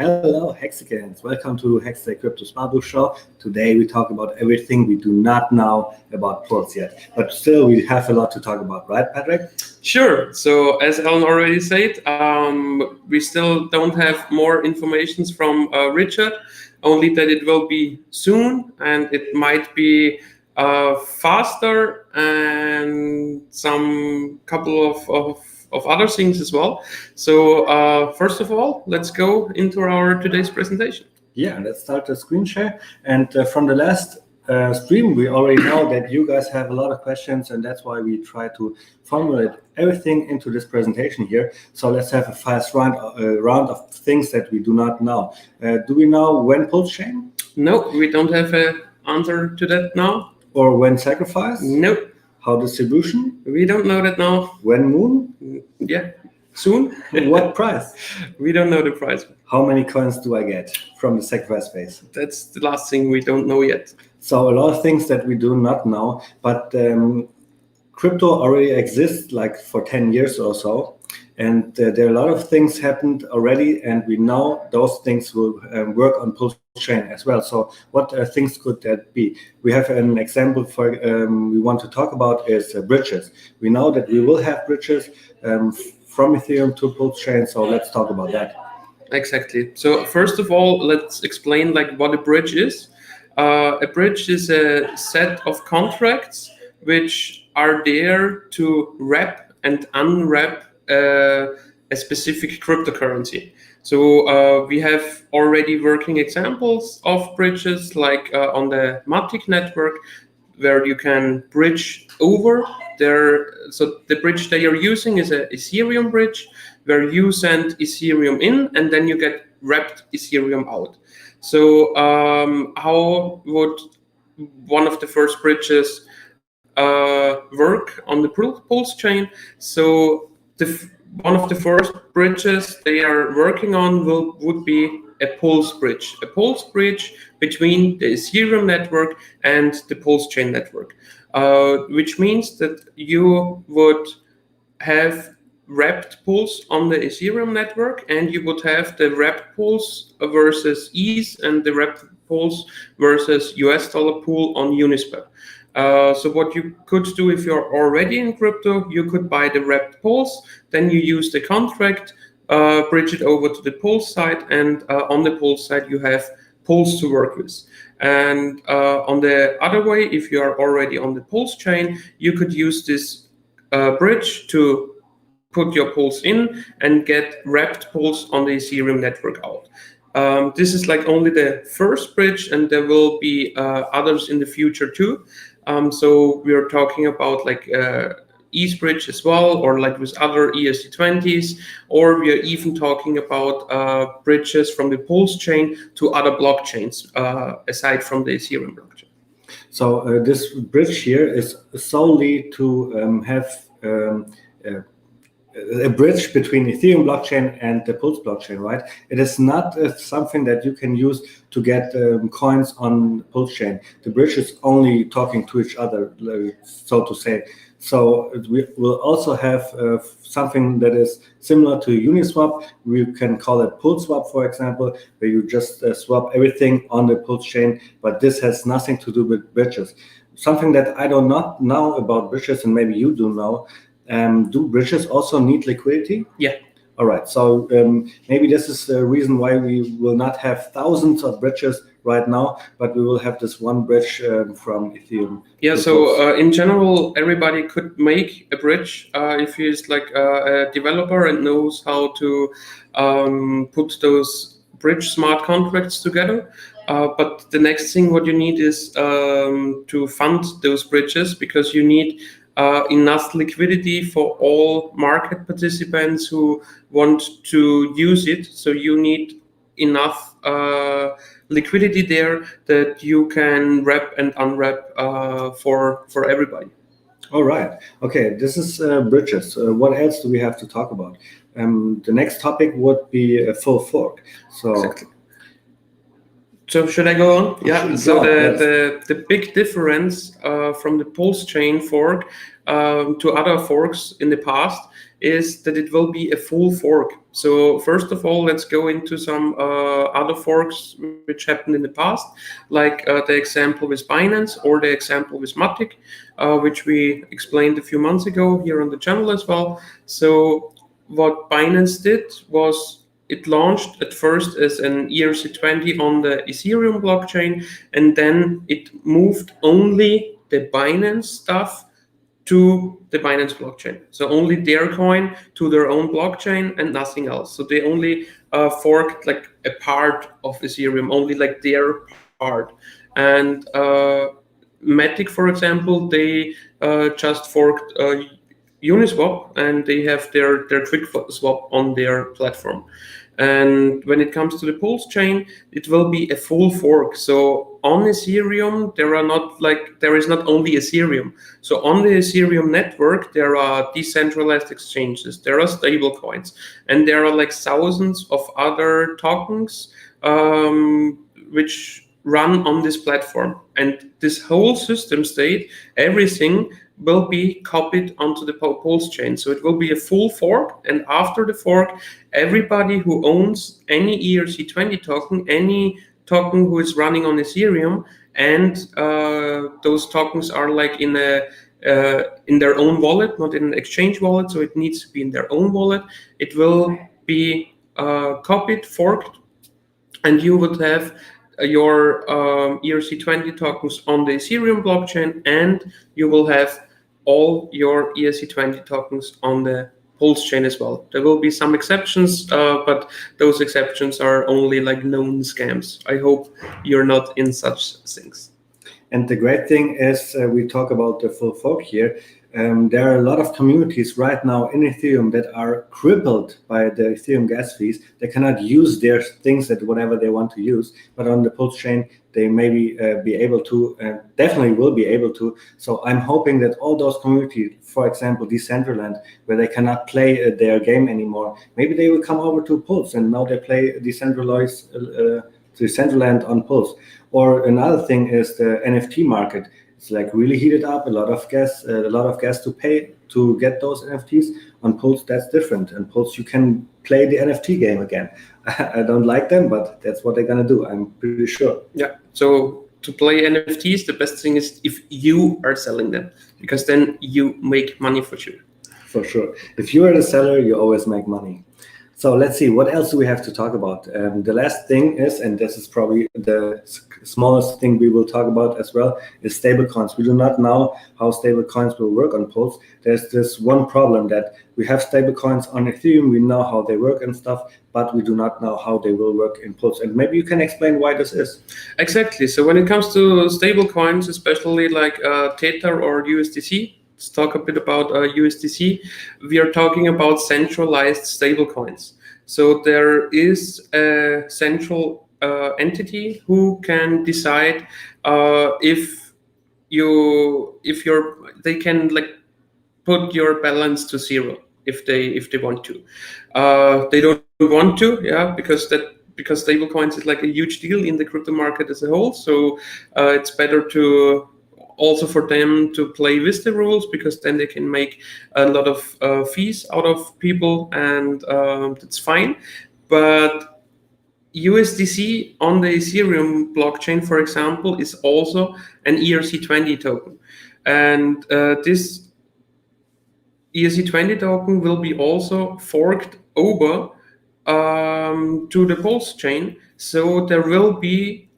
Hello, Hexicans. Welcome to HEX Stakes Crypto Smart Show. Today we talk about everything we do not know about Pulse yet, but still we have a lot to talk about, right, Patrick? Sure. So as Alan already said, we still don't have more information from Richard, only that it will be soon and it might be faster and some couple of other things as well. So first of all, let's go into our today's presentation. Yeah, let's start the screen share. And from the last stream, we already know that you guys have a lot of questions, and that's why we try to formulate everything into this presentation here. So let's have a fast round of things that we do not know. Do we know when Pulsechain? No, we don't have an answer to that now. Or when sacrifice? Nope. How distribution? We don't know that now. When moon? Yeah, soon. What price? We don't know the price. How many coins do I get from the sacrifice phase? That's the last thing we don't know yet. So a lot of things that we do not know, but crypto already exists like for 10 years or so. And there are a lot of things happened already, and we know those things will work on Pulsechain as well. So what things could that be? We have an example for we want to talk about is bridges. We know that we will have bridges from Ethereum to Pulsechain, so let's talk about that. Exactly. So first of all, let's explain like what a bridge is. A bridge is a set of contracts which are there to wrap and unwrap a specific cryptocurrency. So we have already working examples of bridges like on the Matic network, where you can bridge over there. So the bridge that you're using is a Ethereum bridge, where you send Ethereum in and then you get wrapped Ethereum out. So how would one of the first bridges work on the Pulse chain? So one of the first bridges they are working on would be a Pulse bridge between the Ethereum network and the Pulse chain network, which means that you would have wrapped Pulse on the Ethereum network, and you would have the wrapped Pulse versus ETH and the wrapped Pulse versus US dollar pool on Uniswap. So what you could do if you're already in crypto, you could buy the wrapped Pulse, then you use the contract, bridge it over to the Pulse side, and on the Pulse side you have Pulse to work with. And on the other way, if you are already on the Pulse chain, you could use this bridge to put your Pulse in and get wrapped Pulse on the Ethereum network out. This is like only the first bridge, and there will be others in the future too. So we are talking about like ETH bridge as well, or like with other ERC20s, or we are even talking about bridges from the Pulse chain to other blockchains aside from the Ethereum blockchain. So this bridge here is solely to have a bridge between Ethereum blockchain and the Pulse blockchain, right? It is not something that you can use to get coins on Pulse chain. The bridge is only talking to each other, so to say. So we will also have something that is similar to Uniswap. We can call it Pulsewap, for example, where you just swap everything on the Pulse chain, but this has nothing to do with bridges. Something that I do not know about bridges, and maybe you do know, do bridges also need liquidity? Yeah. All right. So maybe this is the reason why we will not have thousands of bridges right now, but we will have this one bridge from Ethereum. Yeah. So in general, everybody could make a bridge if he's like a developer and knows how to put those bridge smart contracts together. But the next thing what you need is to fund those bridges, because you need enough liquidity for all market participants who want to use it. So you need enough liquidity there that you can wrap and unwrap for everybody. All right. Okay, this is bridges. What else do we have to talk about? The next topic would be a full fork. So. Exactly. So should I go on? Yeah. So the big difference from the Pulse chain fork to other forks in the past is that it will be a full fork. So first of all, let's go into some other forks which happened in the past, like the example with Binance or the example with Matic, which we explained a few months ago here on the channel as well. So what Binance did was it launched at first as an ERC20 on the Ethereum blockchain, and then it moved only the Binance stuff to the Binance blockchain. So only their coin to their own blockchain and nothing else. So they only forked like a part of Ethereum, only like their part. And Matic, for example, they just forked Uniswap, and they have their quick swap on their platform. And when it comes to the Pulsechain, it will be a full fork. So on Ethereum, there is not only Ethereum. So on the Ethereum network, there are decentralized exchanges, there are stable coins, and there are like thousands of other tokens which run on this platform. And this whole system state, everything will be copied onto the Pulsechain. So it will be a full fork, and after the fork, everybody who owns any ERC20 token, any token who is running on Ethereum, and those tokens are like in their own wallet, not in an exchange wallet, so it needs to be in their own wallet. It will be copied, forked, and you would have your ERC20 tokens on the Ethereum blockchain, and you will have all your ERC20 tokens on the Pulsechain as well. There will be some exceptions, but those exceptions are only like known scams. I hope you're not in such things. And the great thing is, we talk about the full fork here. There are a lot of communities right now in Ethereum that are crippled by the Ethereum gas fees. They cannot use their things that whatever they want to use, but on the Pulsechain, they maybe be able to, definitely will be able to. So I'm hoping that all those communities, for example, Decentraland, where they cannot play their game anymore, maybe they will come over to Pulse, and now they play Decentraland on Pulse. Or another thing is the NFT market. It's like really heated up, a lot of gas to pay to get those NFTs. On Pulse, that's different. On Pulse, you can play the NFT game again. I don't like them, but that's what they're gonna do, I'm pretty sure. Yeah, so to play NFTs, the best thing is if you are selling them, because then you make money for sure. For sure. If you are the seller, you always make money. So let's see, what else do we have to talk about? The last thing is, and this is probably the smallest thing we will talk about as well, is stablecoins. We do not know how stablecoins will work on Pulse. There's this one problem that we have stablecoins on Ethereum, we know how they work and stuff, but we do not know how they will work in Pulse. And maybe you can explain why this is. Exactly. So when it comes to stablecoins, especially like Tether or USDC, let's talk a bit about USDC. We are talking about centralized stablecoins. So there is a central entity who can decide if they can like put your balance to zero if they want to. They don't want to, yeah, because stablecoins is like a huge deal in the crypto market as a whole. So it's better to also for them to play with the rules, because then they can make a lot of fees out of people, and that's fine. But USDC on the Ethereum blockchain, for example, is also an ERC20 token. And this ERC20 token will be also forked over to the Pulsechain. So there will be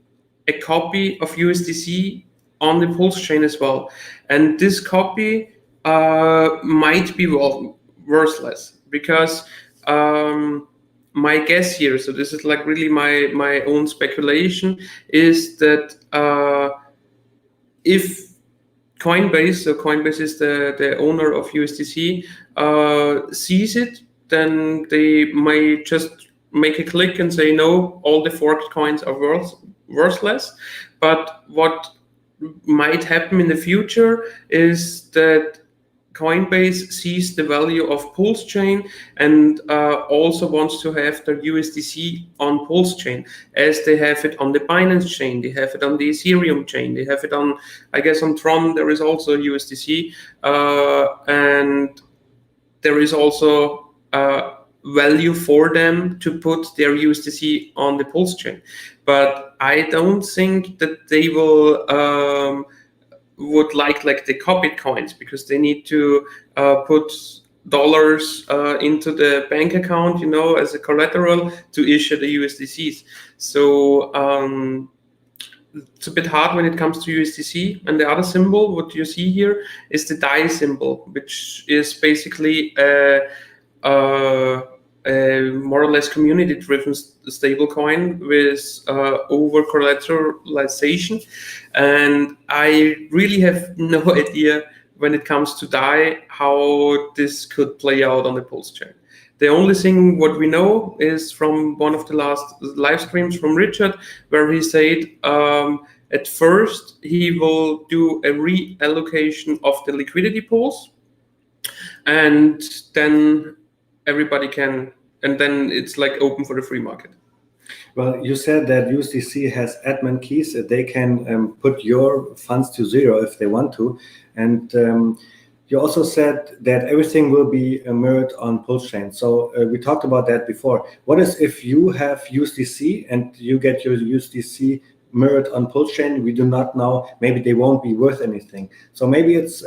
a copy of USDC on the Pulsechain as well. And this copy might be worthless, because my guess here, so this is like really my own speculation, is that if Coinbase, so Coinbase is the owner of USDC, sees it, then they might just make a click and say, no, all the forked coins are worthless. But what might happen in the future is that Coinbase sees the value of Pulsechain and also wants to have their USDC on Pulsechain, as they have it on the Binance chain, they have it on the Ethereum chain, they have it on, I guess on Tron there is also USDC, and there is also value for them to put their USDC on the Pulsechain. But I don't think that they will would like the copied coins, because they need to put dollars into the bank account, as a collateral to issue the USDCs. So it's a bit hard when it comes to USDC. And the other symbol, what you see here, is the DAI symbol, which is basically a more or less community-driven stablecoin with over collateralization. And I really have no idea when it comes to DAI how this could play out on the Pulsechain. The only thing what we know is from one of the last live streams from Richard, where he said at first he will do a reallocation of the liquidity pools, and then everybody can, and then it's like open for the free market. Well, you said that USDC has admin keys. They can put your funds to zero if they want to. And you also said that everything will be mirrored on Pulsechain. So we talked about that before. What is if you have USDC and you get your USDC mirrored on Pulsechain? We do not know. Maybe they won't be worth anything. So maybe it's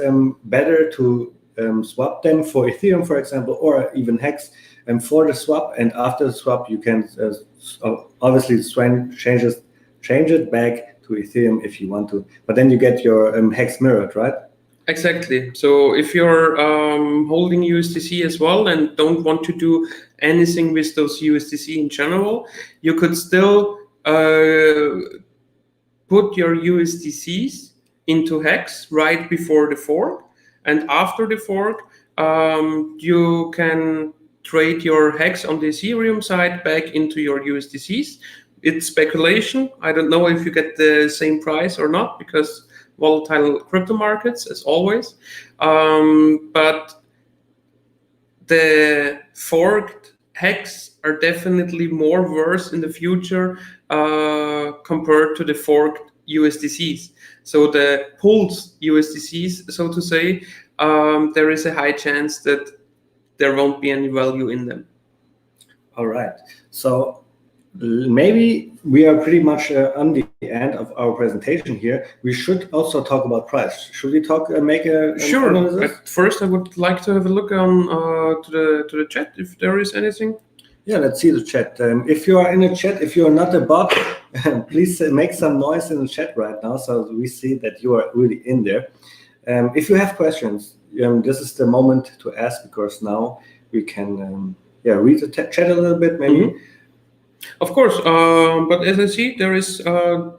better to swap them for Ethereum, for example, or even HEX for the swap. And after the swap, you can obviously change it back to Ethereum if you want to. But then you get your HEX mirrored, right? Exactly. So if you're holding USDC as well and don't want to do anything with those USDC in general, you could still put your USDCs into HEX right before the fork. And after the fork, you can trade your HEX on the Ethereum side back into your USDCs. It's speculation. I don't know if you get the same price or not, because volatile crypto markets, as always. But the forked HEX are definitely more worth in the future compared to the forked USDCs. So the pooled USDCs, so to say, there is a high chance that there won't be any value in them. All right. So maybe we are pretty much on the end of our presentation here. We should also talk about price. Should we make a sure analysis? At first I would like to have a look on to the chat if there is anything. Yeah, let's see the chat. If you are in the chat, if you are not a bot, please make some noise in the chat right now so we see that you are really in there. If you have questions, this is the moment to ask, because now we can read the chat a little bit maybe. Mm-hmm. Of course, but as I see, there is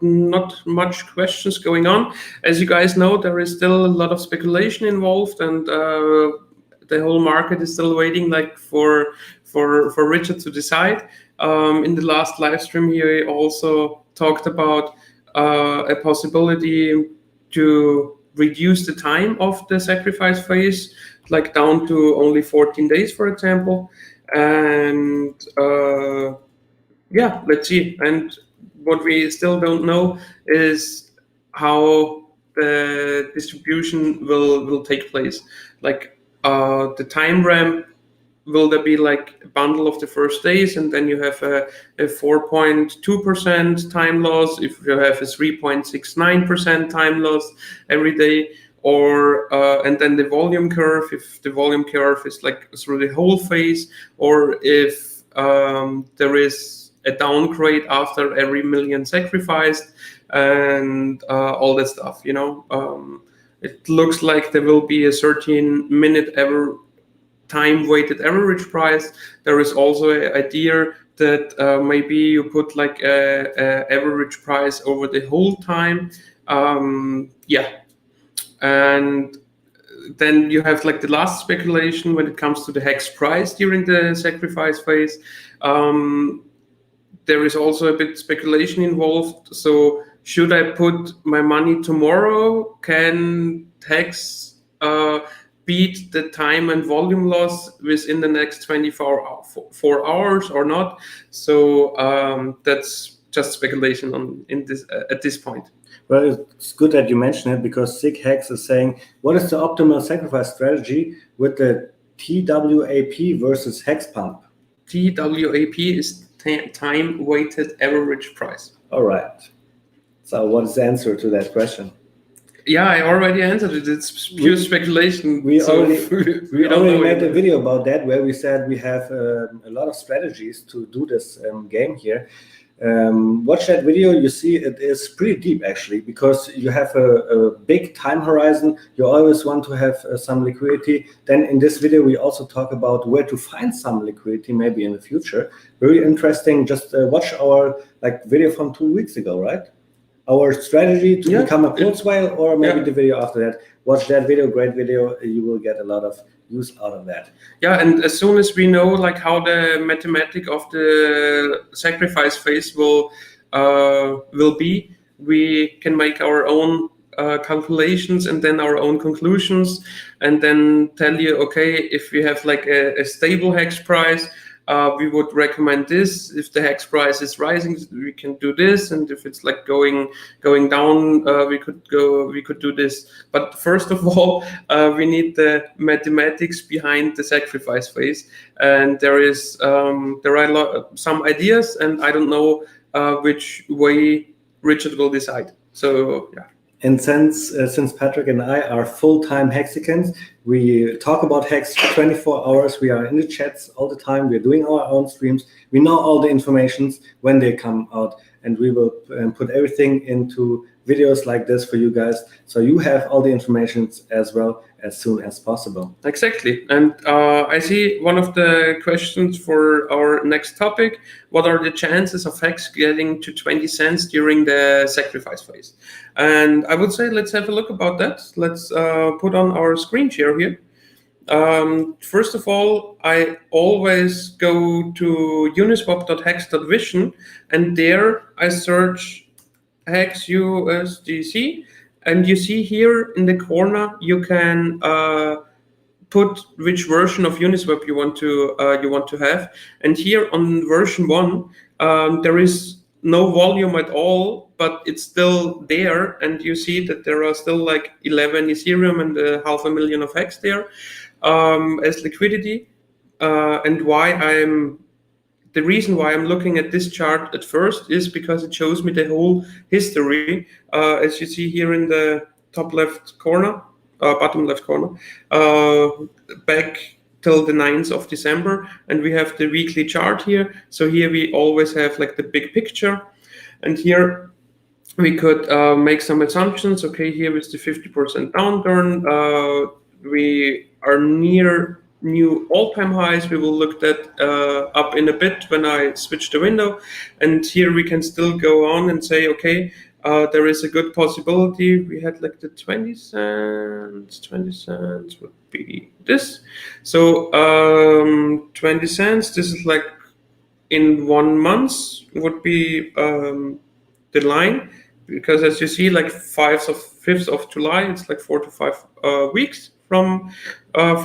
not much questions going on. As you guys know, there is still a lot of speculation involved, and the whole market is still waiting for Richard to decide. In the last live stream, he also talked about a possibility to reduce the time of the sacrifice phase, down to only 14 days, for example. And let's see. And what we still don't know is how the distribution will take place. The time ramp, will there be a bundle of the first days, and then you have a 4.2% time loss if you have a 3.69% time loss every day, or and then the volume curve, if the volume curve is through the whole phase, or if there is a downgrade after every million sacrificed, and all that stuff. It looks like there will be a 13-minute time-weighted average price. There is also an idea that maybe you put a average price over the whole time. And then you have the last speculation when it comes to the HEX price during the sacrifice phase. There is also a bit speculation involved. So should I put my money tomorrow? Can HEX beat the time and volume loss within the next 24 hours or not? So that's just speculation at this point. Well, it's good that you mentioned it, because SIG HEX is saying, what is the optimal sacrifice strategy with the TWAP versus hex pump? TWAP is time weighted average price. All right. So what is the answer to that question? Yeah, I already answered it. It's pure speculation. We already made a it. video about that where we said we have a lot of strategies to do this game here. Watch that video. You see it is pretty deep actually, because you have a big time horizon. You always want to have some liquidity. Then in this video we also talk about where to find some liquidity maybe in the future. Very interesting. Just watch our video from 2 weeks ago, right? Our strategy to become a Pulse whale, or maybe the video after that. Watch that video, great video. You will get a lot of use out of that. Yeah, and as soon as we know how the mathematic of the sacrifice phase will be, we can make our own calculations and then our own conclusions, and then tell you, okay, if we have a stable hex price, we would recommend this. If the hex price is rising, we can do this, and if it's going down, we could do this. But first of all, we need the mathematics behind the sacrifice phase, and there are some ideas, and I don't know which way Richard will decide. So yeah. And since Patrick and I are full-time Hexicans, we talk about Hex 24 hours. We are in the chats all the time. We're doing our own streams. We know all the informations when they come out, and we will put everything into videos like this for you guys, so you have all the information as well as soon as possible. Exactly. And I see one of the questions for our next topic: what are the chances of Hex getting to 20 cents during the sacrifice phase? And I would say let's have a look about that. Let's put on our screen share here. First of all, I always go to uniswap.hex.vision, and there I search Hex USDC, and you see here in the corner you can put which version of Uniswap you want to have. And here on version 1, there is no volume at all, but it's still there, and you see that there are still 11 Ethereum and 500,000 of Hex there as liquidity. And the reason why I'm looking at this chart at first is because it shows me the whole history, as you see here in the top left corner, bottom left corner, back till the 9th of December, and we have the weekly chart here. So here we always have the big picture, and here we could make some assumptions. Okay, here is the 50% downturn. We are near new all-time highs. We will look that up in a bit when I switch the window, and here we can still go on and say, okay, there is a good possibility. We had the 20 cents would be this. So 20 cents, this is in 1 month would be the line, because as you see, 5th of July, it's 4 to 5 weeks from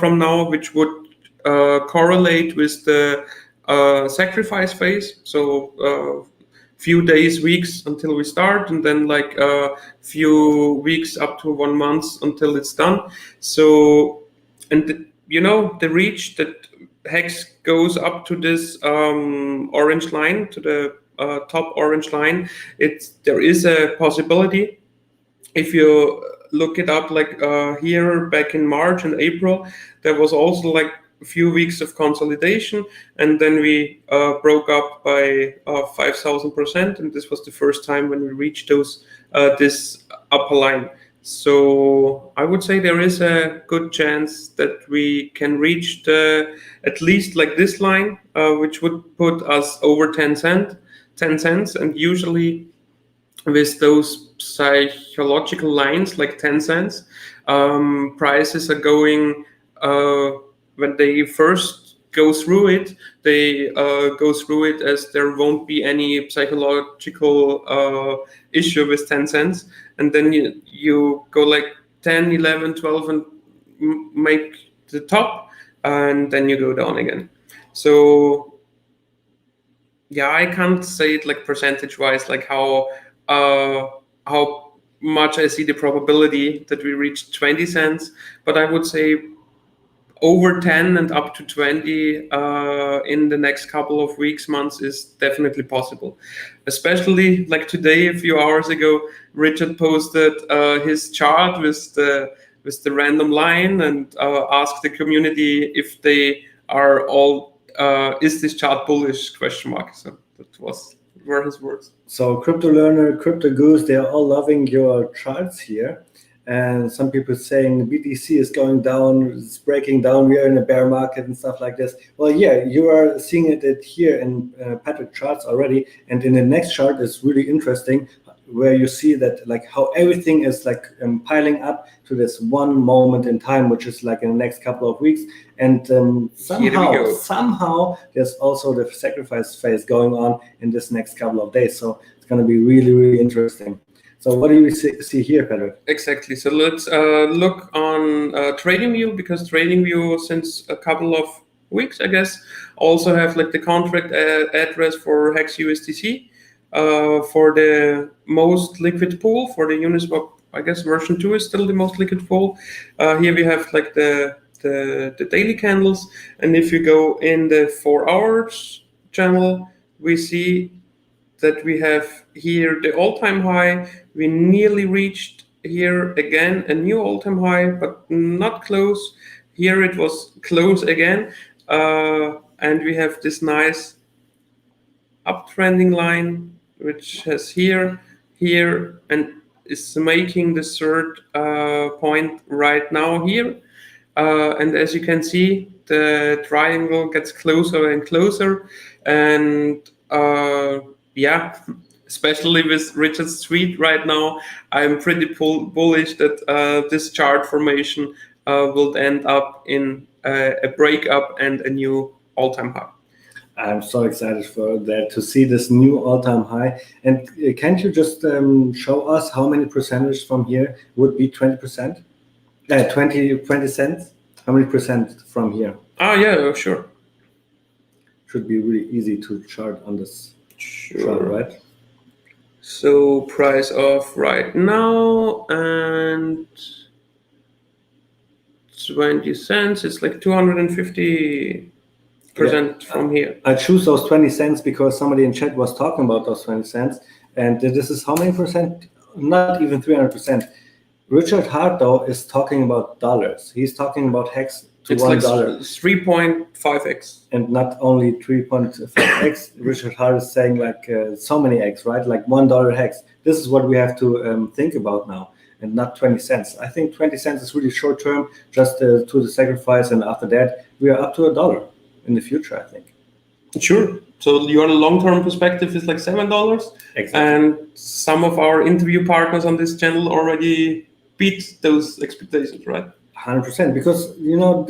now, which would correlate with the sacrifice phase. So few days, weeks until we start, and then few weeks up to 1 month until it's done. So, and the reach that Hex goes up to this orange line, to the top orange line, there is a possibility. If you look it up, here back in March and April, there was also a few weeks of consolidation, and then we broke up by 5,000%, and this was the first time when we reached this upper line. So I would say there is a good chance that we can reach at least this line, which would put us over 10 cents, and usually with those psychological lines 10 cents, prices are going, when they first go through it, they go through it as there won't be any psychological issue with 10 cents, and then you go 10, 11, 12 and make the top, and then you go down again. So yeah, I can't say it percentage wise, how much I see the probability that we reach 20 cents, but I would say over 10 and up to 20 in the next couple of weeks, months is definitely possible. Especially like today, a few hours ago, Richard posted his chart with the random line and asked the community if they are all is this chart bullish ? So that were his words. So Crypto Learner, Crypto Goose, they are all loving your charts here. And some people saying BTC is going down, it's breaking down, we are in a bear market and stuff like this. Well, yeah, you are seeing it here in Patrick charts already. And in the next chart is really interesting, where you see that like how everything is like piling up to this one moment in time, which is like in the next couple of weeks. And somehow there's also the sacrifice phase going on in this next couple of days. So it's going to be really, really interesting. So what do you see here, Patrick? Exactly. So let's look on TradingView, because TradingView since a couple of weeks, I guess, also have like the contract address for HEX USDC for the most liquid pool for the Uniswap. I guess version 2 is still the most liquid pool. Here we have like the daily candles, and if you go in the 4 hours channel, we see that we have here the all-time high. We nearly reached here again a new all-time high, but not close. Here it was close again, and we have this nice uptrending line, which has here, and is making the third point right now here. And as you can see, the triangle gets closer and closer, and yeah, especially with Richard's tweet right now, I'm pretty bullish that this chart formation will end up in a breakup and a new all-time high. I'm so excited for that, to see this new all-time high. And can't you just show us how many percentage from here would be 20%? 20 cents? How many percent from here? Yeah, sure. Should be really easy to chart on this chart, right? So price of right now and 20 cents, it's like 250% from here. I choose those 20 cents because somebody in chat was talking about those 20 cents. And this is how many percent? Not even 300%. Richard Hart, though, is talking about dollars. He's talking about HEX to it's $1. Like 3.5x. And not only 3.5x, Richard Hart is saying like so many x, right? Like $1 HEX. This is what we have to think about now, and not 20 cents. I think 20 cents is really short term, just to the sacrifice. And after that, we are up to $1 in the future, I think. Sure. So your long-term perspective is like $7. Exactly. And some of our interview partners on this channel already beat those expectations, right? 100%, because you know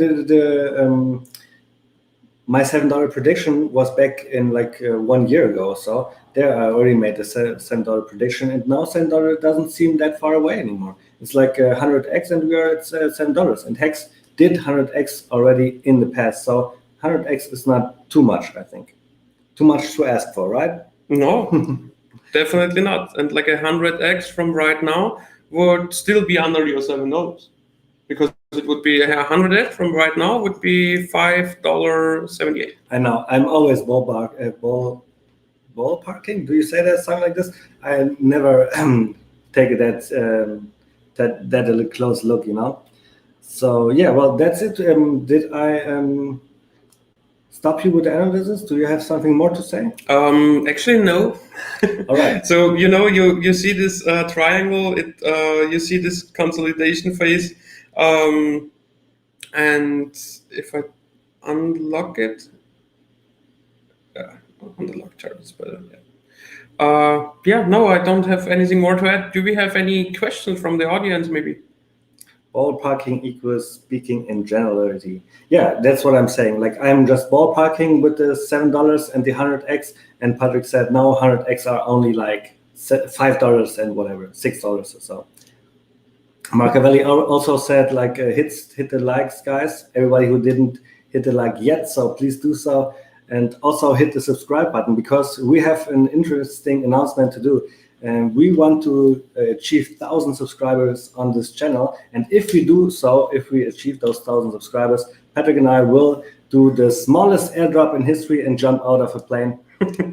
my $7 prediction was back in like 1 year ago. So there I already made the $7 prediction, and now $7 doesn't seem that far away anymore. It's like 100x, and we are at $7. And HEX did 100x already in the past, so 100x is not too much, I think. Too much to ask for, right? No, definitely not. And like 100x from right now would still be under your $7, because it would be 100x from right now would be $5.78. I know. I'm always ballparking. Do you say that, something like this? I never take that a close look, you know. So yeah, well, that's it. Did I stop you with the analysis? Do you have something more to say? Actually, no. All right. So you see this triangle. You see this consolidation phase, and if I unlock it, on the lock chart is better. Yeah. No, I don't have anything more to add. Do we have any questions from the audience, maybe? Ballparking equals speaking in generality. Yeah, that's what I'm saying. Like, I'm just ballparking with the $7 and the 100x, and Patrick said no, 100x are only like $5 and whatever, $6 or so. Marcavelli also said like hit the likes, guys. Everybody who didn't hit the like yet, so please do so, and also hit the subscribe button, because we have an interesting announcement to do. And we want to achieve 1,000 subscribers on this channel. And if we do so, if we achieve those 1,000 subscribers, Patrick and I will do the smallest airdrop in history and jump out of a plane.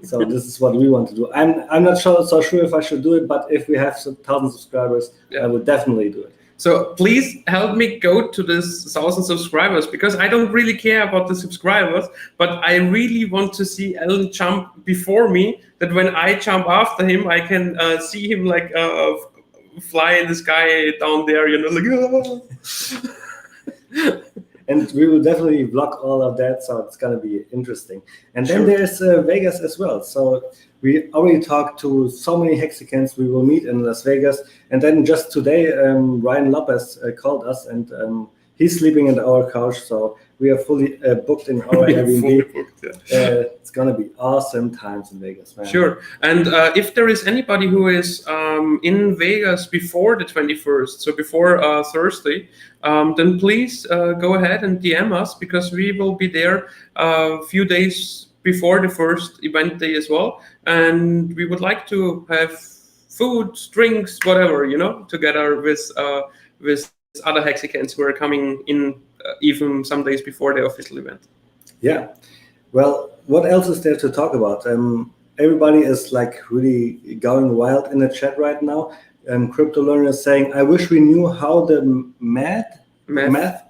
So this is what we want to do. I'm not so sure if I should do it, but if we have 1,000 subscribers, I will definitely do it. So please help me go to this 1,000 subscribers, because I don't really care about the subscribers, but I really want to see Alan jump before me, that when I jump after him, I can see him like fly in the sky down there, you know, like And we will definitely vlog all of that, so it's going to be interesting. And then there's Vegas as well. So we already talked to so many Hexicans we will meet in Las Vegas. And then just today, Ryan Lopez called us, and he's sleeping in our couch. So we are fully booked in our Airbnb. It's going to be awesome times in Vegas, man. Sure. And if there is anybody who is in Vegas before the 21st, so before Thursday, then please go ahead and DM us, because we will be there a few days before the first event day as well. And we would like to have food, drinks, whatever, you know, together with other Hexicans who are coming in even some days before the official event. Yeah. Well, what else is there to talk about? Everybody is like really going wild in the chat right now. Crypto Learner is saying, I wish we knew how the math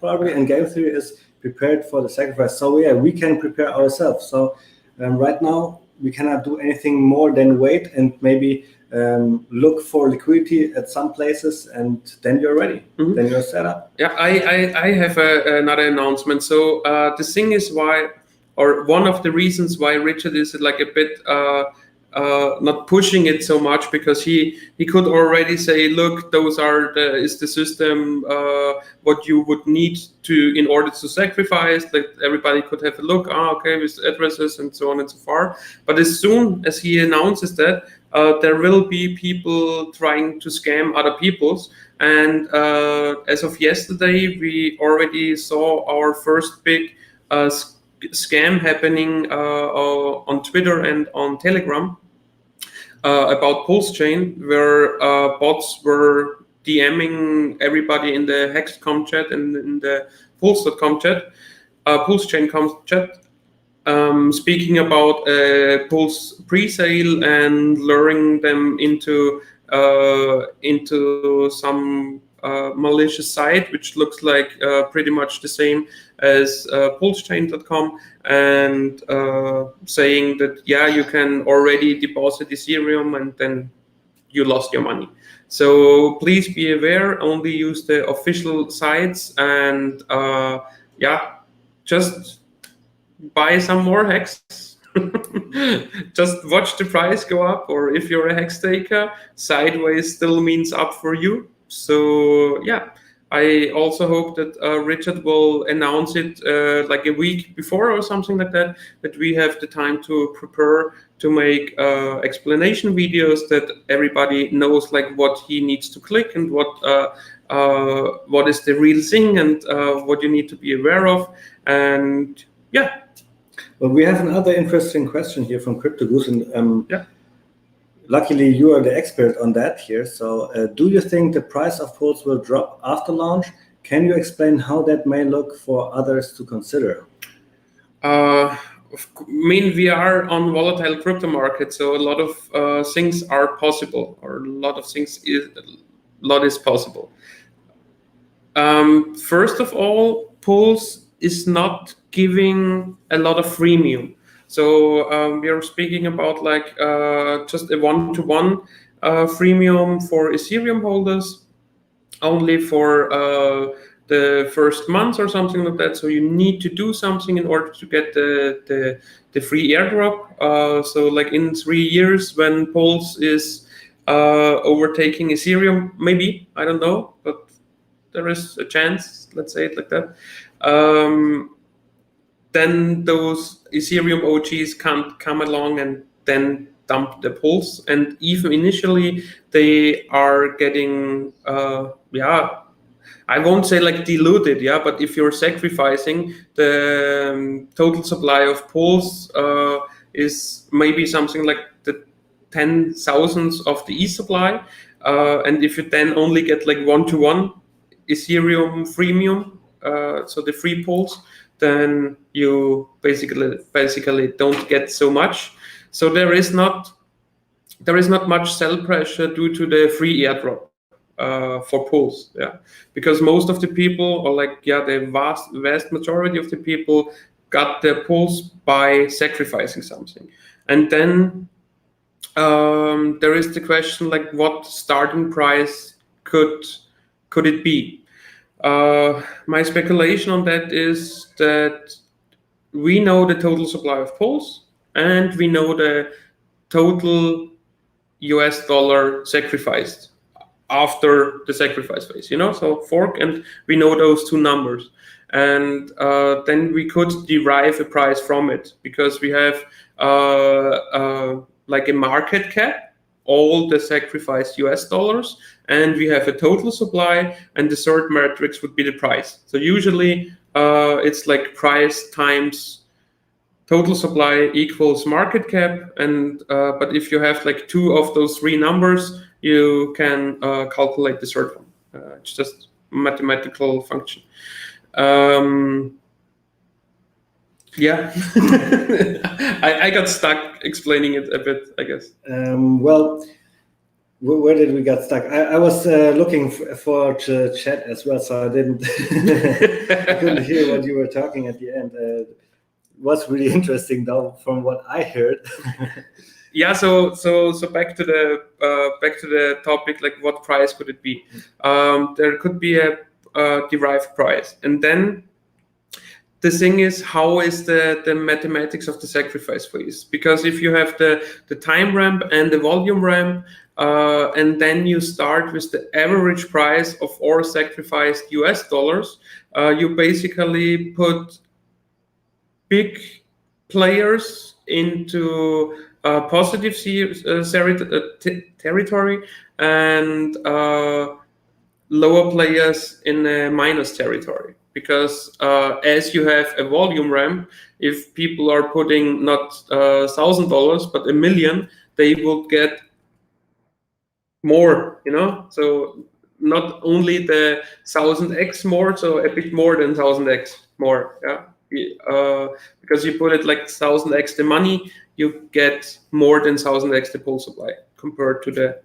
probably and game theory is prepared for the sacrifice. So yeah, we can prepare ourselves. So right now we cannot do anything more than wait and maybe look for liquidity at some places, and then you're ready. Then you're set up. Yeah, I have another announcement. So the thing is why, or one of the reasons why Richard is like a bit not pushing it so much, because he could already say, look, those is the system what you would need to in order to sacrifice, that everybody could have a look, okay, with addresses and so on and so far. But as soon as he announces that, there will be people trying to scam other people's. And as of yesterday, we already saw our first big scam happening on Twitter and on Telegram about Pulsechain, where bots were DMing everybody in the HEX.com chat and in the Pulse.com chat, Pulsechain.com chat, speaking about Pulse pre-sale and luring them into some malicious site, which looks like pretty much the same as Pulsechain.com, and saying that, yeah, you can already deposit Ethereum and then you lost your money. So please be aware, only use the official sites, and yeah, just buy some more HEX. Just watch the price go up, or if you're a HEX taker, sideways still means up for you. So yeah, I also hope that Richard will announce it like a week before or something like that, that we have the time to prepare to make explanation videos, that everybody knows like what he needs to click and what is the real thing, and what you need to be aware of. And yeah. Well, we have another interesting question here from Crypto Goose, and yeah. Luckily, you are the expert on that here. So do you think the price of Pulse will drop after launch? Can you explain how that may look for others to consider? I mean, we are on volatile crypto market, so a lot of things are possible, or a lot is possible. First of all, Pulse is not giving a lot of freemium. So we are speaking about like just a one-to-one freemium for Ethereum holders, only for the first month or something like that. So you need to do something in order to get the free airdrop. So like in 3 years, when Pulse is overtaking Ethereum, maybe, I don't know, but there is a chance, let's say it like that. Then those Ethereum OGs can't come along and then dump the Pulse. And even initially, they are getting, I won't say like diluted, but if you're sacrificing, the total supply of Pulse is maybe something like the 10,000s of the supply. And if you then only get like one-to-one Ethereum freemium, so the free Pulse, then you basically don't get so much. So there is not much sell pressure due to the free airdrop for pools, because most of the people, or the vast majority of the people, got their pools by sacrificing something. And then there is the question, like, what starting price could it be? My speculation on that is that we know the total supply of pools, and we know the total US dollar sacrificed after the sacrifice phase, so fork, and we know those two numbers. And then we could derive a price from it, because we have like a market cap, all the sacrificed US dollars, and we have a total supply, and the third matrix would be the price. So usually it's like price times total supply equals market cap, and but if you have like two of those three numbers, you can calculate the third one. It's just a mathematical function. I got stuck explaining it a bit, I guess. Well, where did we get stuck? I was looking for chat as well, so I couldn't hear what you were talking at the end. Was really interesting though, from what I heard. So back to the topic, like, what price could it be? There could be a derived price, and then the thing is, how is the mathematics of the sacrifice phase? Because if you have the time ramp and the volume ramp, and then you start with the average price of all sacrificed US dollars, you basically put big players into positive territory, and lower players in a minus territory. Because as you have a volume ramp, if people are putting not $1,000 but $1 million, they will get more, So not only the 1000x more, so a bit more than 1000x more, because you put it like 1000x the money, you get more than 1000x the pool supply compared to the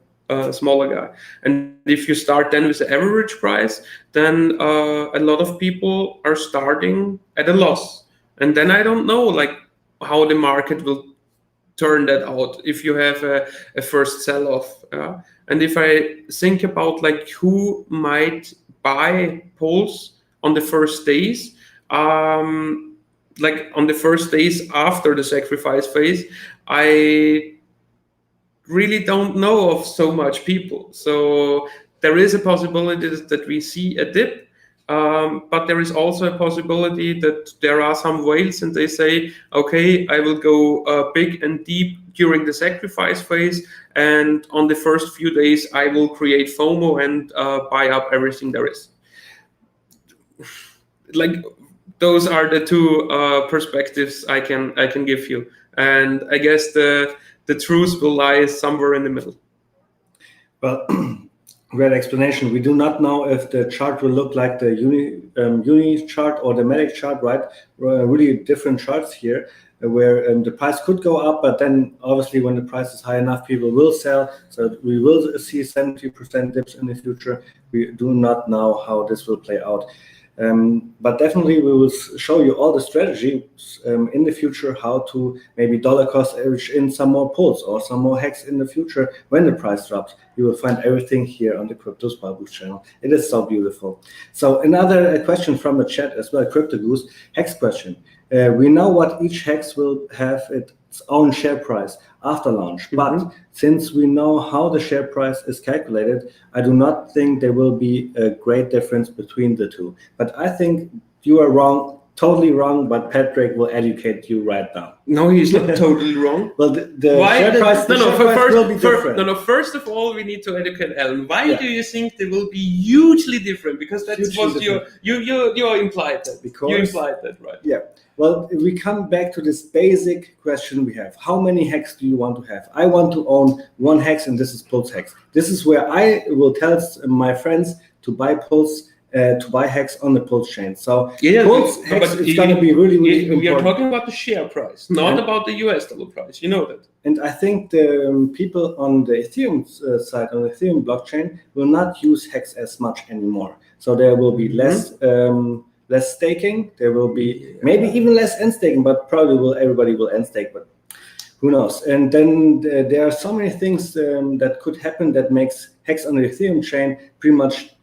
smaller guy. And if you start then with the average price, then a lot of people are starting at a loss. And then I don't know like how the market will turn that out if you have a first sell-off. And if I think about like who might buy pools on the first days, like on the first days after the sacrifice phase, I really don't know of so much people. So there is a possibility that we see a dip, but there is also a possibility that there are some whales and they say, okay, I will go big and deep during the sacrifice phase, and on the first few days I will create FOMO and buy up everything there is. Like, those are the two perspectives I can give you, and I guess the truth will lie somewhere in the middle. Well, great explanation. We do not know if the chart will look like the Uni chart or the Medic chart, right? Really different charts here, where the price could go up, but then obviously when the price is high enough, people will sell. So we will see 70% dips in the future. We do not know how this will play out. But definitely we will show you all the strategies in the future, how to maybe dollar cost average in some more pools or some more HEX in the future when the price drops. You will find everything here on the Crypto Spy Boost channel. It is so beautiful. So another question from the chat as well, Crypto Goose, HEX question. We know what each HEX will have its own share price after launch, but since we know how the share price is calculated, I do not think there will be a great difference between the two. But I think you are wrong, totally wrong, but Patrick will educate you right now. No, he's not totally wrong. Well, the share price will be different. First of all, we need to educate Alan. Why do you think they will be hugely different? Because that's what you implied that. Because you implied that, right? Yeah. Well, we come back to this basic question we have. How many HEX do you want to have? I want to own one HEX, and this is Pulse HEX. This is where I will tell my friends to buy Pulse to buy HEX on the Pulse chain. So yeah, Pulse HEX is going to be really important. We are talking about the share price, not about the US dollar price. You know that. And I think the people on the Ethereum side, on the Ethereum blockchain, will not use HEX as much anymore. So there will be less staking. There will be maybe even less end staking, but probably everybody will end stake. But who knows? And then there are so many things that could happen that makes HEX on the Ethereum chain pretty much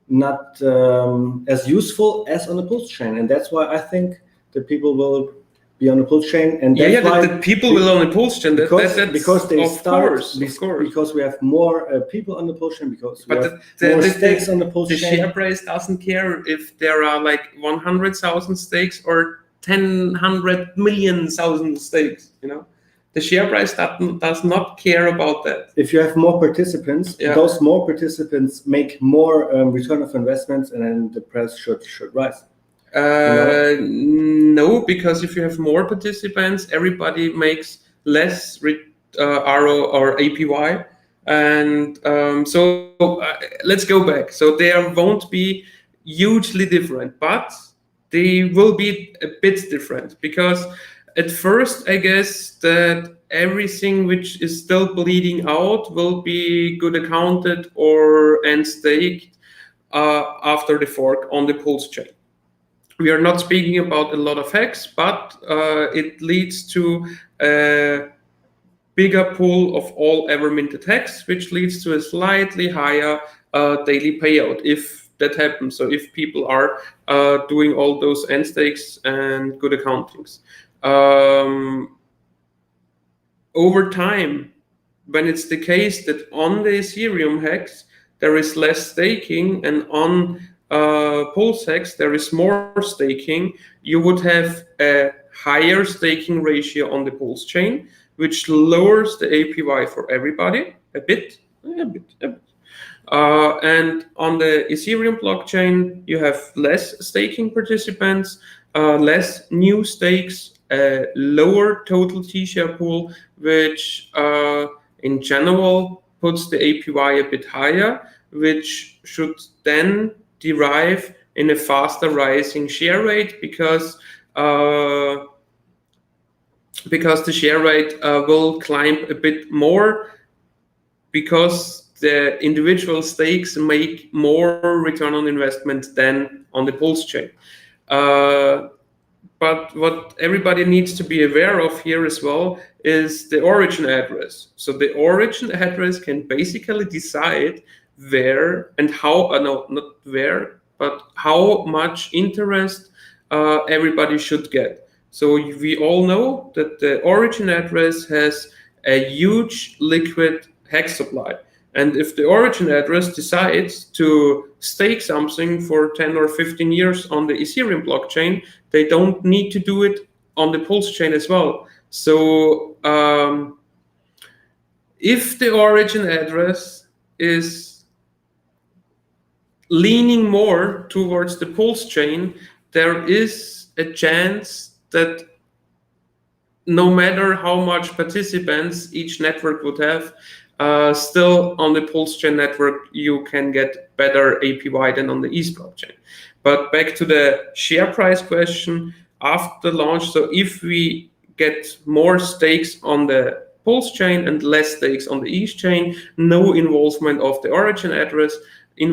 not as useful as on the Pulse chain. And that's why I think the people will be on the Pulse chain. And that's why the people will on the Pulse chain. Because they start, of course. because we have more people on the Pulse chain, because we have more stakes on the Pulse chain. The share price doesn't care if there are like 100,000 stakes or 100 million stakes, you know. The share price does not care about that. If you have more participants, those more participants make more return of investments, and then the price should rise. No, because if you have more participants, everybody makes less RO or APY. And let's go back. So there won't be hugely different, but they will be a bit different, because at first, I guess that everything which is still bleeding out will be good accounted or end staked after the fork on the Pulse chain. We are not speaking about a lot of HEX, but it leads to a bigger pool of all ever minted HEX, which leads to a slightly higher daily payout if that happens. So if people are doing all those end stakes and good accountings. Over time, when it's the case that on the Ethereum HEX there is less staking and on Pulse HEX there is more staking, you would have a higher staking ratio on the Pulse chain, which lowers the APY for everybody a bit. And on the Ethereum blockchain, you have less staking participants, less new stakes, a lower total T-share pool, which in general puts the APY a bit higher, which should then derive in a faster rising share rate, because the share rate will climb a bit more, because the individual stakes make more return on investment than on the Pulse chain. But what everybody needs to be aware of here as well is the origin address. So the origin address can basically decide where and how, no, not where, but how much interest everybody should get. So we all know that the origin address has a huge liquid HEX supply. And if the origin address decides to stake something for 10 or 15 years on the Ethereum blockchain, they don't need to do it on the Pulse chain as well. So if the origin address is leaning more towards the Pulse chain, there is a chance that no matter how much participants each network would have, still on the Pulse chain network, you can get better APY than on the ETH blockchain. But back to the share price question, after launch, so if we get more stakes on the Pulse chain and less stakes on the ETH chain, no involvement of the origin address, we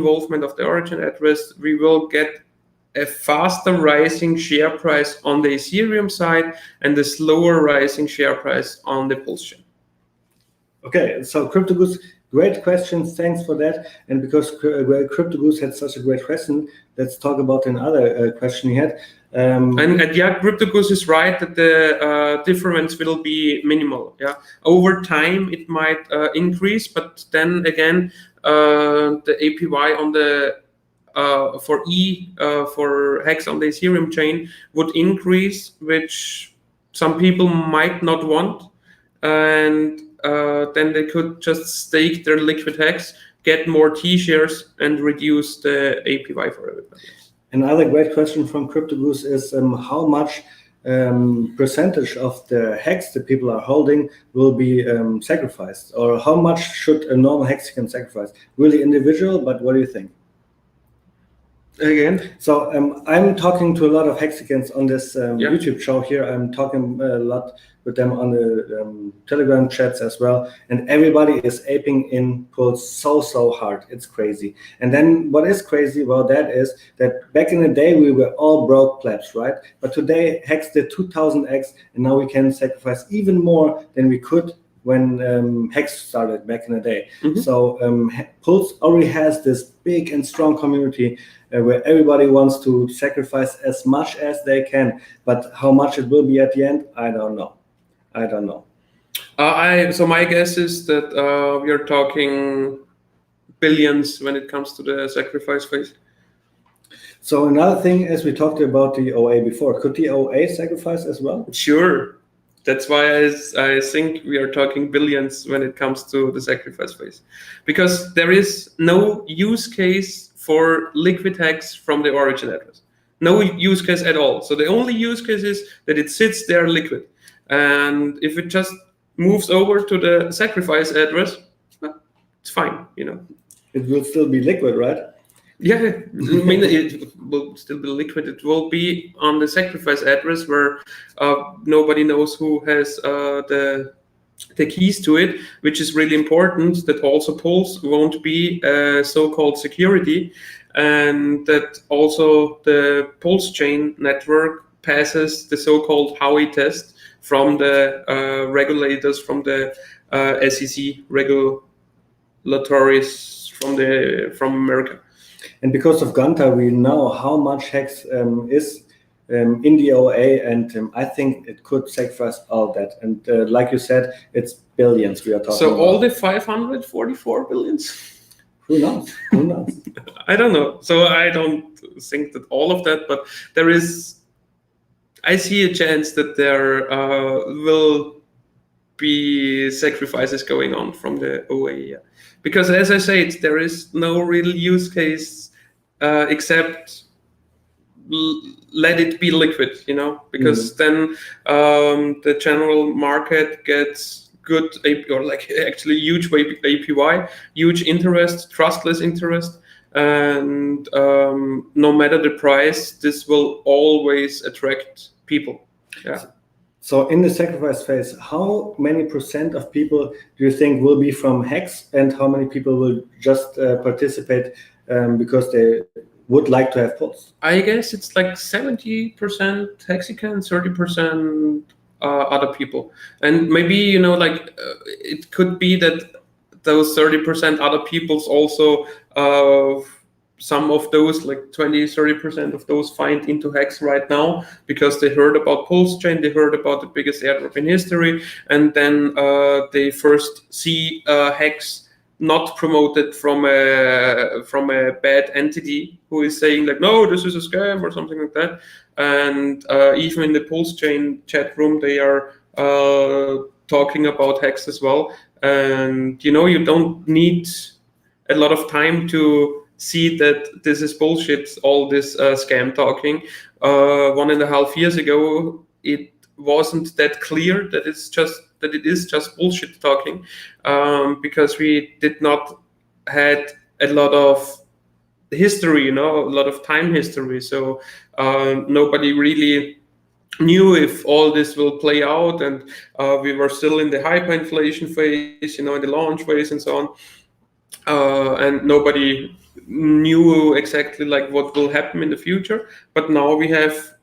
will get a faster rising share price on the Ethereum side and a slower rising share price on the Pulse chain. Okay, so CryptoGoose, great question. Thanks for that. And because CryptoGoose had such a great question, let's talk about another question he had. And yeah, CryptoGoose is right that the difference will be minimal. Yeah, over time it might increase, but then again, the APY on the for HEX on the Ethereum chain would increase, which some people might not want, and then they could just stake their liquid HEX, get more T-shares, and reduce the APY for everybody. Another great question from CryptoGoose is how much percentage of the HEX that people are holding will be sacrificed, or how much should a normal Hexican sacrifice? Really individual, but what do you think? again? So I'm talking to a lot of Hexicans on this Yeah. YouTube show here. I'm talking a lot with them on the Telegram chats as well, and everybody is aping in Pulse so hard. It's crazy. And then what is crazy about that is that back in the day we were all broke plebs, right? But today Hex did 2000x, and now we can sacrifice even more than we could when Hex started back in the day. So Pulse already has this big and strong community where everybody wants to sacrifice as much as they can, but how much it will be at the end, I don't know. So my guess is that we are talking billions when it comes to the sacrifice phase. So another thing, as we talked about the OA before, could the OA sacrifice as well? Sure. That's why I think we are talking billions when it comes to the sacrifice phase. Because there is no use case for liquid hex from the origin address. No use case at all. So the only use case is that it sits there liquid. And if it just moves over to the sacrifice address, well, it's fine, you know. It will still be liquid, right? Yeah, I mean, it will still be liquid. It will be on the sacrifice address where nobody knows who has the keys to it, which is really important. That also Pulse won't be a so-called security, and that also the Pulsechain network passes the so-called Howey test from the regulators, from the SEC regulatories from America. And because of Gunter, we know how much Hex is in the OA, and I think it could sacrifice all that. And like you said, it's billions we are talking about. So all the 544 billions? Who knows? I don't know. So I don't think that all of that, but I see a chance that there will be sacrifices going on from the OA. Yeah. Because as I said, there is no real use case except let it be liquid, you know, because then the general market gets good or like actually huge APY, huge interest, trustless interest, and no matter the price, this will always attract people. Yeah. So in the sacrifice phase, how many % of people do you think will be from Hex, and how many people will just participate because they would like to have Pulse? I guess it's like 70% Hexicans, 30% other people. And maybe, you know, like it could be that those 30% other people's also some of those, like 20-30% of those find into Hex right now because they heard about Pulsechain, they heard about the biggest airdrop in history, and then they first see Hex not promoted from a bad entity who is saying like, no, this is a scam or something like that. And even in the Pulsechain chat room, they are talking about Hex as well. And you know, you don't need a lot of time to see that this is bullshit, all this scam talking. 1.5 years ago, it wasn't that clear that it is just bullshit talking, because we did not had a lot of history, you know, a lot of time history. So nobody really knew if all this will play out, and we were still in the hyperinflation phase, you know, in the launch phase and so on, and nobody knew exactly like what will happen in the future. But now we have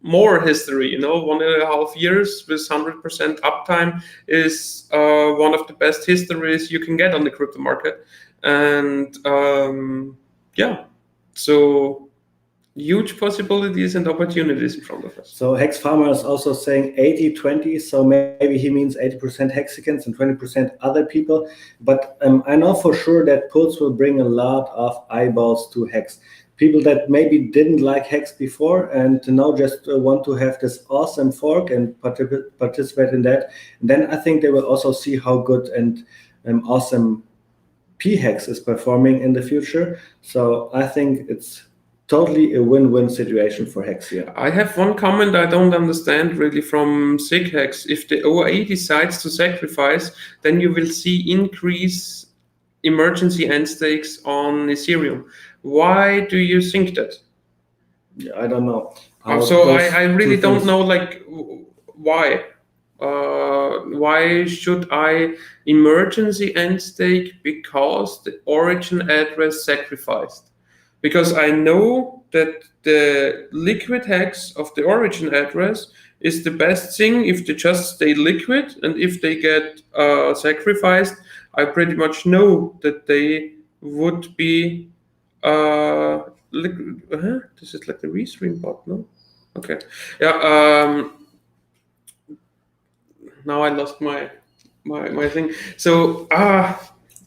more history, you know, 1.5 years with 100% uptime is one of the best histories you can get on the crypto market. And yeah, so huge possibilities and opportunities in front of us. So Hex Farmer is also saying 80-20, so maybe he means 80% Hexicans and 20% other people. But I know for sure that Pulse will bring a lot of eyeballs to Hex. People that maybe didn't like Hex before and now just want to have this awesome fork and participate in that. And then I think they will also see how good and awesome P-Hex is performing in the future. So I think it's totally a win-win situation for Hex here. I have one comment I don't understand really from SigHex. If the OA decides to sacrifice, then you will see increase emergency end stakes on Ethereum. Why do you think that? Yeah, I don't know. So I really don't know, like, why. Why should I emergency end stake? Because the origin address sacrificed. Because I know that the liquid hex of the origin address is the best thing if they just stay liquid, and if they get sacrificed, I pretty much know that they would be this is like the restream bot, no? Okay. Yeah. Now I lost my thing. So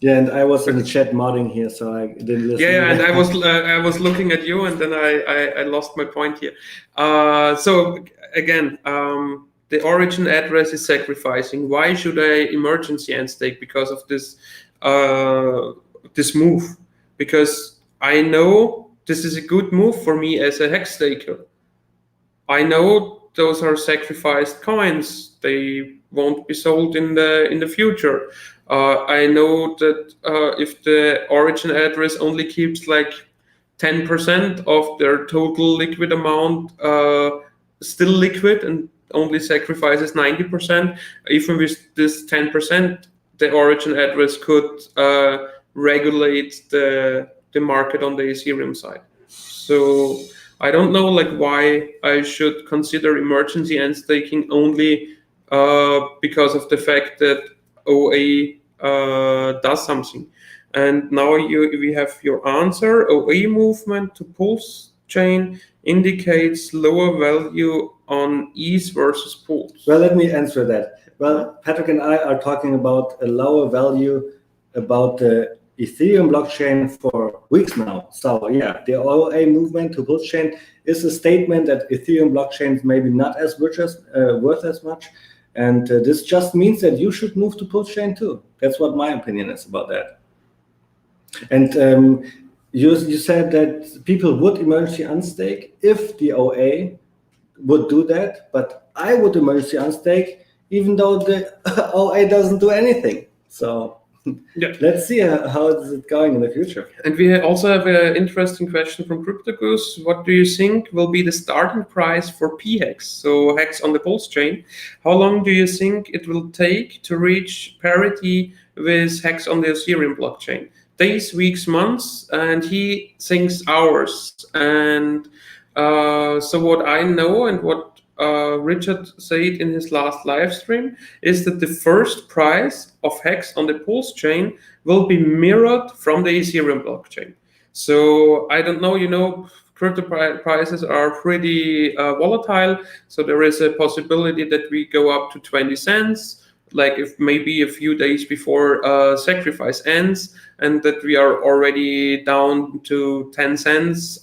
yeah, and I was in the chat modding here, so I didn't listen. Yeah, and I was looking at you, and then I lost my point here. So again, the origin address is sacrificing. Why should I emergency end stake? Because of this this move. Because I know this is a good move for me as a hex staker. I know those are sacrificed coins. They won't be sold in the future. I know that if the origin address only keeps like 10% of their total liquid amount still liquid and only sacrifices 90%, even with this 10%, the origin address could regulate the market on the Ethereum side. So I don't know, like, why I should consider emergency end staking only because of the fact that OA does something. And now we have your answer. OA movement to Pulsechain indicates lower value on ETH versus Pulse. Well, let me answer that. Well, Patrick and I are talking about a lower value about the Ethereum blockchain for weeks now. So yeah, the OA movement to Pulsechain is a statement that Ethereum blockchain is maybe not as worth as much. And this just means that you should move to Pulsechain too. That's what my opinion is about that. And you said that people would emergency unstake if the OA would do that, but I would emergency unstake even though the OA doesn't do anything. So yeah, let's see how is it going in the future. And we also have an interesting question from CryptoGoose. What do you think will be the starting price for PHEX, so HEX on the Pulse chain? How long do you think it will take to reach parity with HEX on the Ethereum blockchain? Days, weeks, months, and he thinks hours. And so what I know and what Richard said in his last live stream is that the first price of HEX on the Pulse chain will be mirrored from the Ethereum blockchain. So I don't know, crypto prices are pretty volatile. So there is a possibility that we go up to 20 cents, like if maybe a few days before sacrifice ends, and that we are already down to 10 cents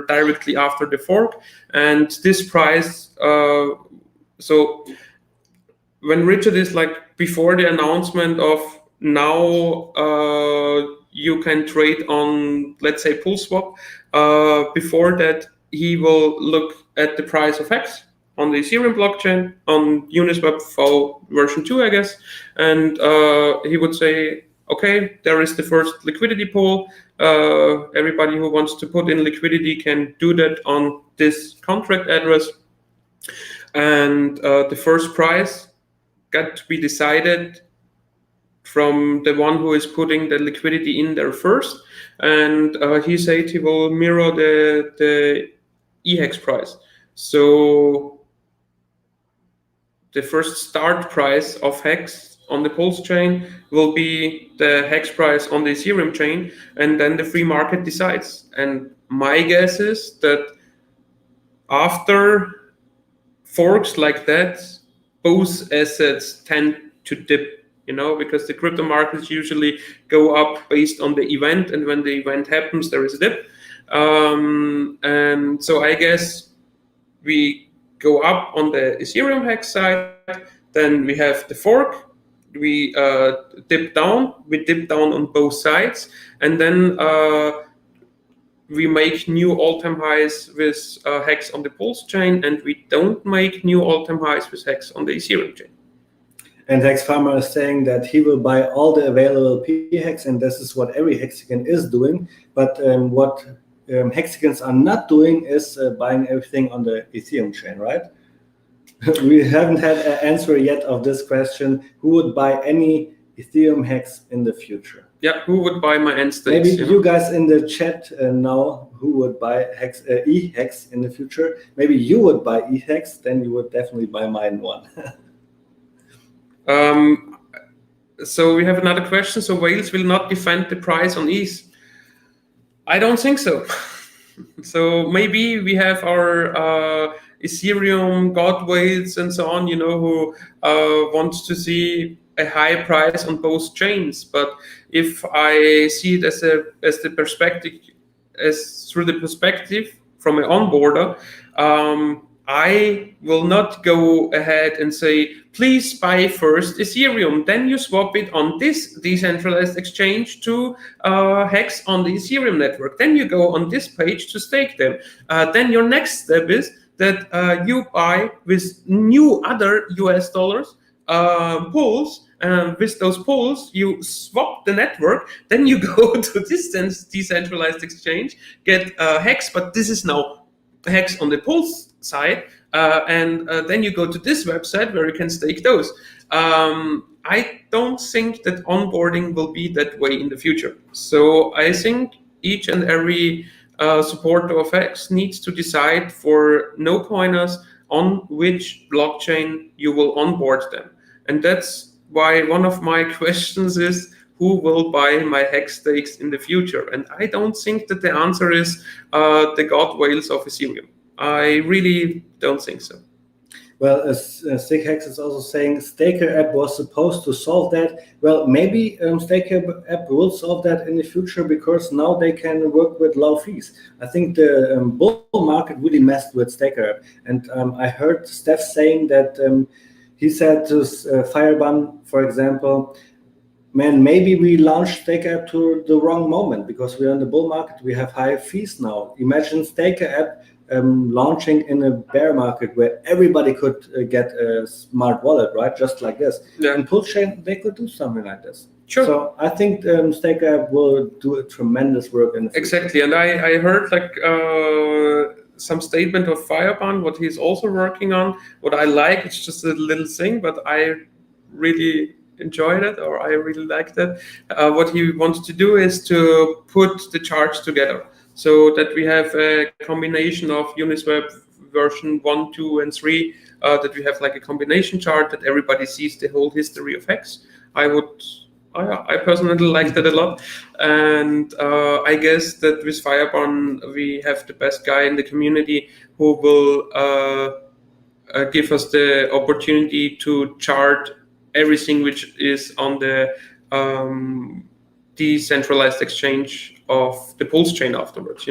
directly after the fork. And this price, so when Richard is like before the announcement of now you can trade on, let's say, Pulsewap, before that he will look at the price of HEX on the Ethereum blockchain, on Uniswap for version 2, I guess. And he would say, okay, there is the first liquidity pool. Everybody who wants to put in liquidity can do that on this contract address. And the first price got to be decided from the one who is putting the liquidity in there first. And he said he will mirror the EHEX price. So the first start price of HEX on the Pulse chain will be the HEX price on the Ethereum chain, and then the free market decides. And my guess is that after forks like that, both assets tend to dip, because the crypto markets usually go up based on the event, and when the event happens, there is a dip. And so I guess we go up on the Ethereum HEX side, then we have the fork, we dip down on both sides, and then we make new all-time highs with HEX on the Pulse chain, and we don't make new all-time highs with HEX on the Ethereum chain. And Hex Farmer is saying that he will buy all the available PHEX, and this is what every Hexican is doing. But what Hexicans are not doing is buying everything on the Ethereum chain, right? We haven't had an answer yet of this question. Who would buy any Ethereum hex in the future? Yeah, who would buy my end stakes? Maybe you guys in the chat know who would buy eHex in the future. Maybe you would buy eHex, then you would definitely buy mine one. So we have another question. So whales will not defend the price on ETH? I don't think so. So maybe we have our Ethereum god whales and so on, who want to see a high price on both chains. But if I see it as the perspective, as through the perspective from an onboarder, I will not go ahead and say, please buy first Ethereum, then you swap it on this decentralized exchange to HEX on the Ethereum network. Then you go on this page to stake them. Then your next step is that you buy with new other US dollars pools. With those pools, you swap the network, then you go to this decentralized exchange, get HEX, but this is now HEX on the Pulse side, and then you go to this website where you can stake those. I don't think that onboarding will be that way in the future. So I think each and every supporter of HEX needs to decide for no coiners on which blockchain you will onboard them. And that's why one of my questions is, who will buy my HEX stakes in the future? And I don't think that the answer is the god whales of Ethereum. I really don't think so. Well, StickHex is also saying Staker app was supposed to solve that. Well, maybe Staker app will solve that in the future because now they can work with low fees. I think the bull market really messed with Staker app. And I heard Steph saying that he said to Firebun, for example, man, maybe we launched Staker app to the wrong moment because we're in the bull market. We have high fees now. Imagine Staker app launching in a bear market where everybody could get a smart wallet, right? Just like this. Yeah. And Pulsechain, they could do something like this. Sure. So I think Staker app will do a tremendous work in the future. Exactly. And I heard some statement of Firebun, what he's also working on. What I like, it's just a little thing, but I really enjoyed it, or I really liked it. What he wanted to do is to put the charts together, so that we have a combination of Uniswap version 1, 2, and 3, that we have like a combination chart that everybody sees the whole history of HEX. I personally like that a lot. And I guess that with Firebun, we have the best guy in the community who will give us the opportunity to chart everything which is on the decentralized exchange of the Pulsechain afterwards.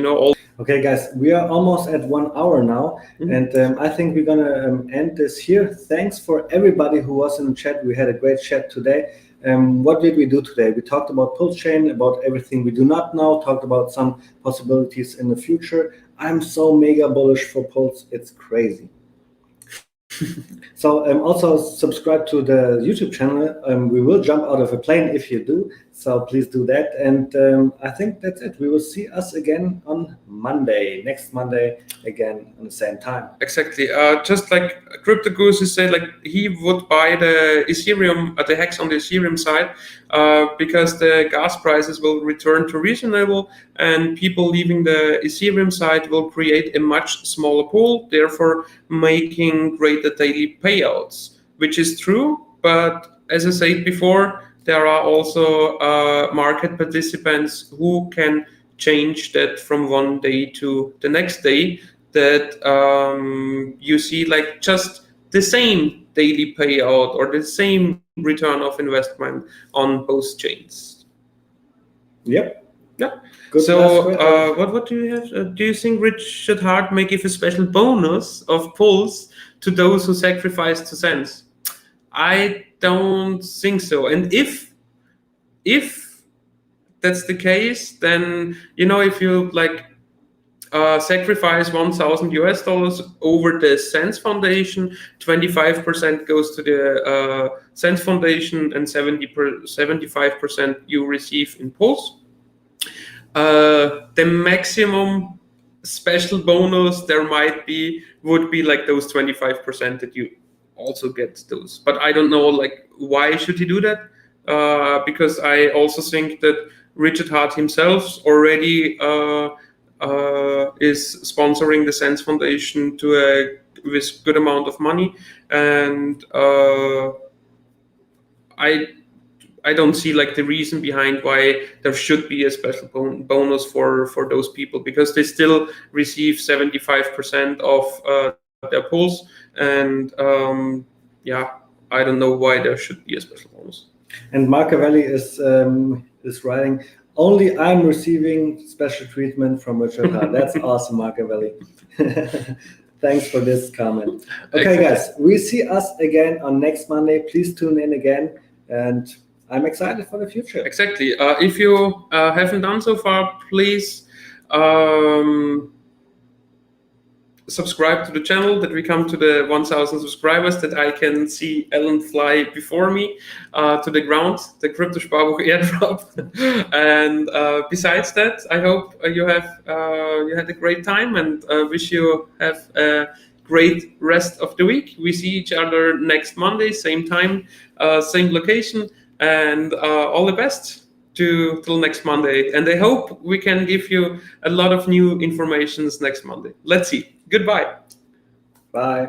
Okay, guys, we are almost at 1 hour now, and I think we're gonna end this here. Thanks for everybody who was in the chat. We had a great chat today. What did we do today? We talked about Pulsechain, about everything we do not know, talked about some possibilities in the future. I'm so mega bullish for Pulse, it's crazy. So also subscribe to the YouTube channel. We will jump out of a plane if you do, so please do that. And I think that's it. We will see us again on Monday, next Monday, again on the same time. Exactly. Just like Crypto Goose said, like he would buy the Ethereum, the HEX on the Ethereum side, because the gas prices will return to reasonable, and people leaving the Ethereum side will create a much smaller pool, therefore making greater daily payouts, which is true. But as I said before, there are also market participants who can change that from one day to the next day, that you see like just the same daily payout or the same return of investment on both chains. Yep. Yeah. Good. So what do you have? Do you think Richard Hart may give a special bonus of Pulse to those who sacrifice 2 cents? I don't think so. And if that's the case, then if you like sacrifice $1,000 over the Sense Foundation. 25% goes to the Sense Foundation, and 75% you receive in Pulse. The maximum special bonus there would be like those 25% that you also get those. But I don't know, like, why should he do that? Because I also think that Richard Hart himself already is sponsoring the Sense Foundation with good amount of money, and I don't see like the reason behind why there should be a special bonus for those people, because they still receive 75% of their Pulse, and yeah, I don't know why there should be a special bonus. And Machiavelli is writing, only I'm receiving special treatment from Richard Hart. That's awesome, Machiavelli. Thanks for this comment. Okay, guys, we see us again on next Monday. Please tune in again, and I'm excited for the future. Exactly. If you haven't done so far, please subscribe to the channel, that we come to the 1,000 subscribers, that I can see Ellen fly before me to the ground, the Crypto Sparbuch airdrop. And besides that, I hope you had a great time, and wish you have a great rest of the week. We see each other next Monday, same time, same location, and all the best till next Monday. And I hope we can give you a lot of new informations next Monday. Let's see. Goodbye. Bye.